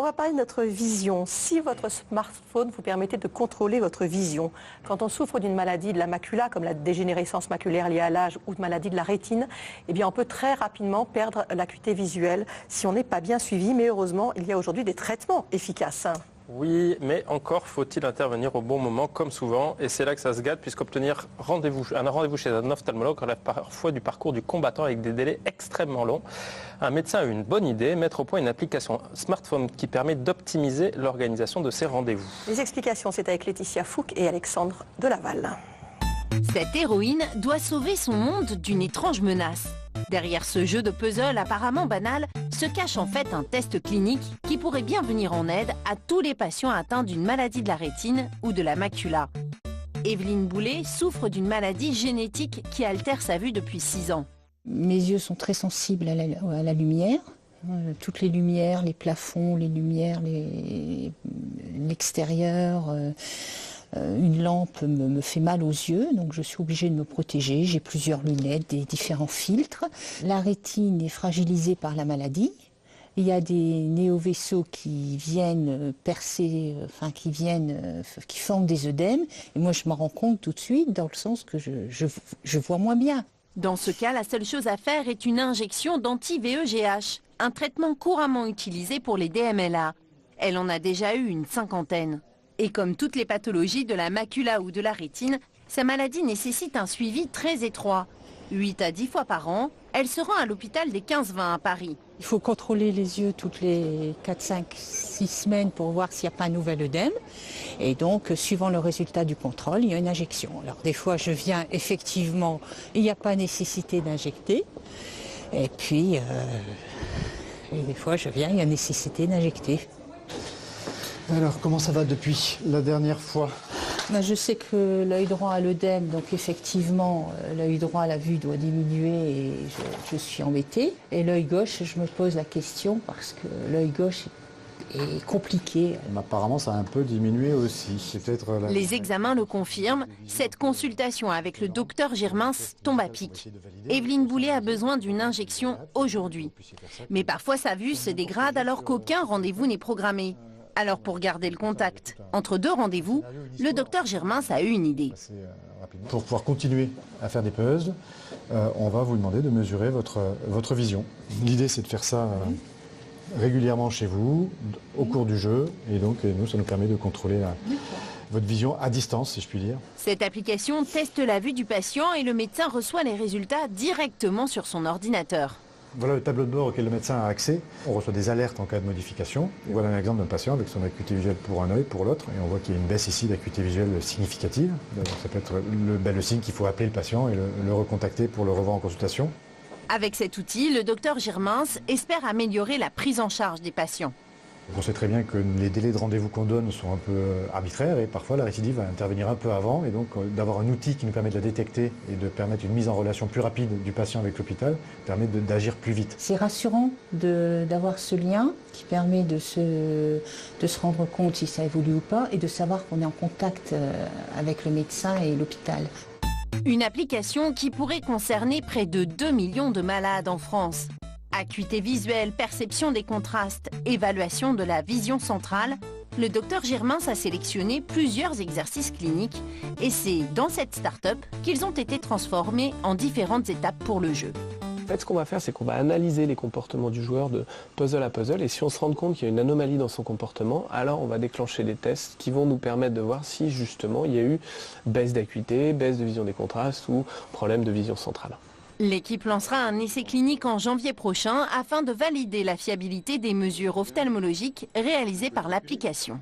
va parler de notre vision. Si votre smartphone vous permettait de contrôler votre vision, quand on souffre d'une maladie de la macula, comme la dégénérescence maculaire liée à l'âge ou de maladie de la rétine, eh bien on peut très rapidement perdre l'acuité visuelle si on n'est pas bien suivi. Mais heureusement, il y a aujourd'hui des traitements efficaces. Oui, mais encore faut-il intervenir au bon moment, comme souvent. Et c'est là que ça se gâte, puisqu'obtenir un rendez-vous chez un ophtalmologue relève parfois du parcours du combattant avec des délais extrêmement longs. Un médecin a eu une bonne idée, mettre au point une application smartphone qui permet d'optimiser l'organisation de ces rendez-vous. Les explications, c'est avec Laetitia Fouque et Alexandre Delaval. Cette héroïne doit sauver son monde d'une étrange menace. Derrière ce jeu de puzzle apparemment banal se cache en fait un test clinique qui pourrait bien venir en aide à tous les patients atteints d'une maladie de la rétine ou de la macula. Evelyne Boulet souffre d'une maladie génétique qui altère sa vue depuis 6 ans. Mes yeux sont très sensibles à la lumière. Toutes les lumières, les plafonds, les lumières, l'extérieur. Une lampe me fait mal aux yeux, donc je suis obligée de me protéger. J'ai plusieurs lunettes, des différents filtres. La rétine est fragilisée par la maladie. Il y a des néovaisseaux qui viennent percer, qui forment des œdèmes. Et moi, je m'en rends compte tout de suite, dans le sens que je vois moins bien. Dans ce cas, la seule chose à faire est une injection d'anti-VEGH, un traitement couramment utilisé pour les DMLA. Elle en a déjà eu une 50aine. Et comme toutes les pathologies de la macula ou de la rétine, sa maladie nécessite un suivi très étroit. 8 à 10 fois par an, elle se rend à l'hôpital des 15-20 à Paris. Il faut contrôler les yeux toutes les 4, 5, 6 semaines pour voir s'il n'y a pas un nouvel œdème. Et donc, suivant le résultat du contrôle, il y a une injection. Alors des fois, je viens, effectivement, il n'y a pas nécessité d'injecter. Et puis, des fois, je viens, il y a nécessité d'injecter. Alors, comment ça va depuis la dernière fois? Je sais que l'œil droit a l'œdème, donc effectivement, l'œil droit à la vue doit diminuer et je suis embêtée. Et l'œil gauche, je me pose la question parce que l'œil gauche est compliqué. Apparemment, ça a un peu diminué aussi. C'est peut-être Les examens le confirment. Cette consultation avec le docteur Girmins tombe à pic. Evelyne Boulet a besoin d'une injection aujourd'hui. Mais parfois, sa vue se dégrade alors qu'aucun rendez-vous n'est programmé. Alors pour garder le contact entre 2 rendez-vous, le docteur Girmins a eu une idée. Pour pouvoir continuer à faire des puzzles, on va vous demander de mesurer votre vision. L'idée, c'est de faire ça régulièrement chez vous, au cours du jeu. Et donc, nous, ça nous permet de contrôler votre vision à distance, si je puis dire. Cette application teste la vue du patient et le médecin reçoit les résultats directement sur son ordinateur. Voilà le tableau de bord auquel le médecin a accès. On reçoit des alertes en cas de modification. Voilà un exemple d'un patient avec son acuité visuelle pour un œil, pour l'autre. Et on voit qu'il y a une baisse ici d'acuité visuelle significative. Donc ça peut être le signe qu'il faut appeler le patient et le recontacter pour le revoir en consultation. Avec cet outil, le docteur Girmins espère améliorer la prise en charge des patients. On sait très bien que les délais de rendez-vous qu'on donne sont un peu arbitraires et parfois la récidive va intervenir un peu avant. Et donc d'avoir un outil qui nous permet de la détecter et de permettre une mise en relation plus rapide du patient avec l'hôpital permet d'agir plus vite. C'est rassurant d'avoir ce lien qui permet de se rendre compte si ça évolue ou pas et de savoir qu'on est en contact avec le médecin et l'hôpital. Une application qui pourrait concerner près de 2 millions de malades en France. Acuité visuelle, perception des contrastes, évaluation de la vision centrale, le docteur Girmins a sélectionné plusieurs exercices cliniques et c'est dans cette start-up qu'ils ont été transformés en différentes étapes pour le jeu. En fait, ce qu'on va faire, c'est qu'on va analyser les comportements du joueur de puzzle à puzzle et si on se rend compte qu'il y a une anomalie dans son comportement, alors on va déclencher des tests qui vont nous permettre de voir si justement il y a eu baisse d'acuité, baisse de vision des contrastes ou problème de vision centrale. L'équipe lancera un essai clinique en janvier prochain afin de valider la fiabilité des mesures ophtalmologiques réalisées par l'application.